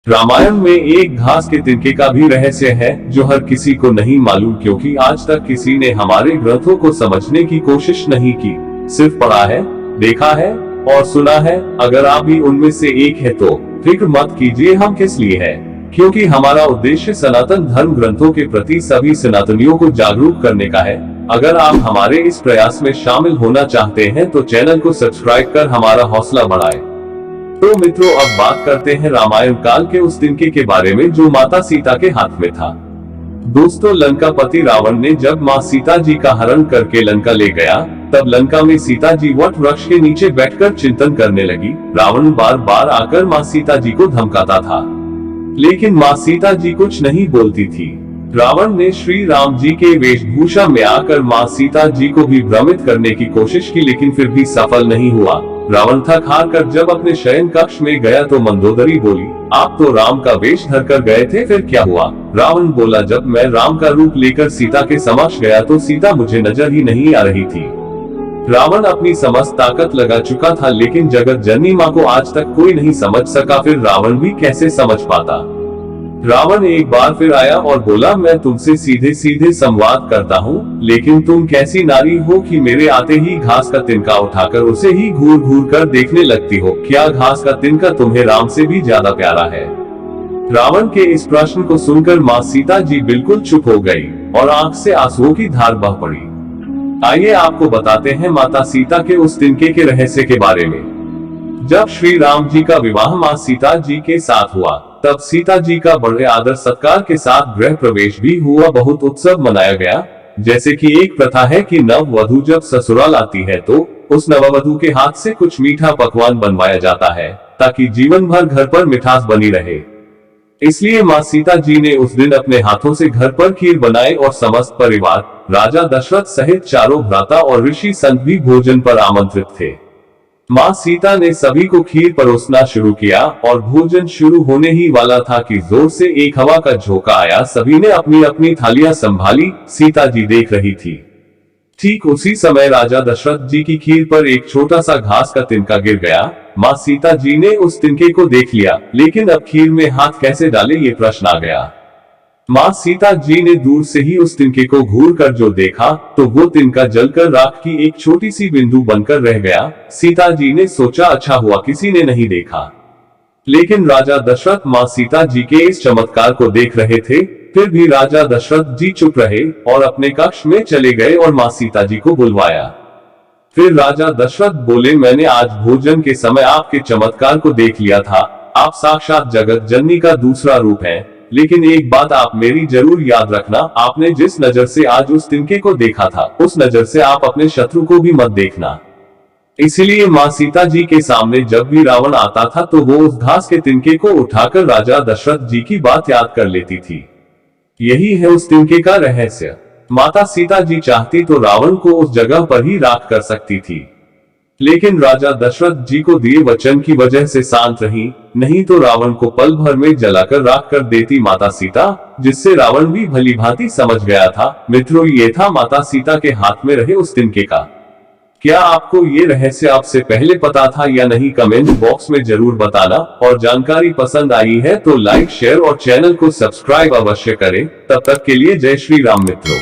रामायण में एक घास के तिनके का भी रहस्य है जो हर किसी को नहीं मालूम, क्योंकि आज तक किसी ने हमारे ग्रंथों को समझने की कोशिश नहीं की। सिर्फ पढ़ा है, देखा है और सुना है। अगर आप भी उनमें से एक है तो फिक्र मत कीजिए, हम किस लिए है, क्योंकि हमारा उद्देश्य सनातन धर्म ग्रंथों के प्रति सभी सनातनियों को जागरूक करने का है। अगर आप हमारे इस प्रयास में शामिल होना चाहते हैं तो चैनल को सब्सक्राइब कर हमारा हौसला बढ़ाएं। तो मित्रों, अब बात करते हैं रामायण काल के उस तिनके के बारे में जो माता सीता के हाथ में था। दोस्तों, लंकापति रावण ने जब माँ सीता जी का हरण करके लंका ले गया, तब लंका में सीता जी वट वृक्ष के नीचे बैठकर चिंतन करने लगी। रावण बार बार आकर माँ सीता जी को धमकाता था, लेकिन माँ सीता जी कुछ नहीं बोलती थी। रावण ने श्री राम जी के वेशभूषा में आकर माँ सीता जी को भी भ्रमित करने की कोशिश की, लेकिन फिर भी सफल नहीं हुआ। रावण थक हार कर जब अपने शयन कक्ष में गया तो मंदोदरी बोली, आप तो राम का वेश धर कर गए थे, फिर क्या हुआ? रावण बोला, जब मैं राम का रूप लेकर सीता के समक्ष गया तो सीता मुझे नजर ही नहीं आ रही थी। रावण अपनी समस्त ताकत लगा चुका था, लेकिन जगत जननी माँ को आज तक कोई नहीं समझ सका, फिर रावण भी कैसे समझ पाता। रावण एक बार फिर आया और बोला, मैं तुमसे सीधे सीधे संवाद करता हूँ, लेकिन तुम कैसी नारी हो कि मेरे आते ही घास का तिनका उठाकर उसे ही घूर घूर कर देखने लगती हो। क्या घास का तिनका तुम्हें राम से भी ज्यादा प्यारा है? रावण के इस प्रश्न को सुनकर माँ सीता जी बिल्कुल चुप हो गई और आंख से आंसुओं की धार बह पड़ी। आइए आपको बताते हैं माता सीता के उस तिनके के रहस्य के बारे में। जब श्री राम जी का विवाह माँ सीता जी के साथ हुआ, तब सीता जी का बड़े आदर सत्कार के साथ गृह प्रवेश भी हुआ। बहुत उत्सव मनाया गया। जैसे कि एक प्रथा है कि नव वधू जब ससुराल आती है तो उस नववधू के हाथ से कुछ मीठा पकवान बनवाया जाता है, ताकि जीवन भर घर पर मिठास बनी रहे। इसलिए माँ सीता जी ने उस दिन अपने हाथों से घर पर खीर बनाई और समस्त परिवार, राजा दशरथ सहित चारों भ्राता और ऋषि संत भी भोजन पर आमंत्रित थे। माँ सीता ने सभी को खीर परोसना शुरू किया और भोजन शुरू होने ही वाला था कि जोर से एक हवा का झोंका आया। सभी ने अपनी अपनी थालियां संभाली। सीता जी देख रही थी। ठीक उसी समय राजा दशरथ जी की खीर पर एक छोटा सा घास का तिनका गिर गया। माँ सीता जी ने उस तिनके को देख लिया, लेकिन अब खीर में हाथ कैसे डाले ये प्रश्न आ गया। माँ सीता जी ने दूर से ही उस तिनके को घूर कर जो देखा तो वो तिनका जलकर राख की एक छोटी सी बिंदु बनकर रह गया। सीता जी ने सोचा, अच्छा हुआ किसी ने नहीं देखा। लेकिन राजा दशरथ माँ सीता जी के इस चमत्कार को देख रहे थे। फिर भी राजा दशरथ जी चुप रहे और अपने कक्ष में चले गए और माँ सीता जी को बुलवाया। फिर राजा दशरथ बोले, मैंने आज भोजन के समय आपके चमत्कार को देख लिया था। आप साक्षात जगत जननी का दूसरा रूप हैं। लेकिन एक बात आप मेरी जरूर याद रखना, आपने जिस नजर से आज उस तिनके को देखा था, उस नजर से आप अपने शत्रु को भी मत देखना। इसलिए माँ सीता जी के सामने जब भी रावण आता था तो वो उस घास के तिनके को उठाकर राजा दशरथ जी की बात याद कर लेती थी। यही है उस तिनके का रहस्य। माता सीता जी चाहती तो रावण को उस जगह पर ही राख कर सकती थी, लेकिन राजा दशरथ जी को दिए वचन की वजह से शांत रही, नहीं तो रावण को पल भर में जलाकर राख कर देती माता सीता, जिससे रावण भी भली भांति समझ गया था। मित्रों, ये था माता सीता के हाथ में रहे उस तिनके का। क्या आपको ये रहस्य आपसे पहले पता था या नहीं? कमेंट बॉक्स में जरूर बताना। और जानकारी पसंद आई है तो लाइक, शेयर और चैनल को सब्सक्राइब अवश्य करें। तब तक के लिए जय श्री राम मित्रों।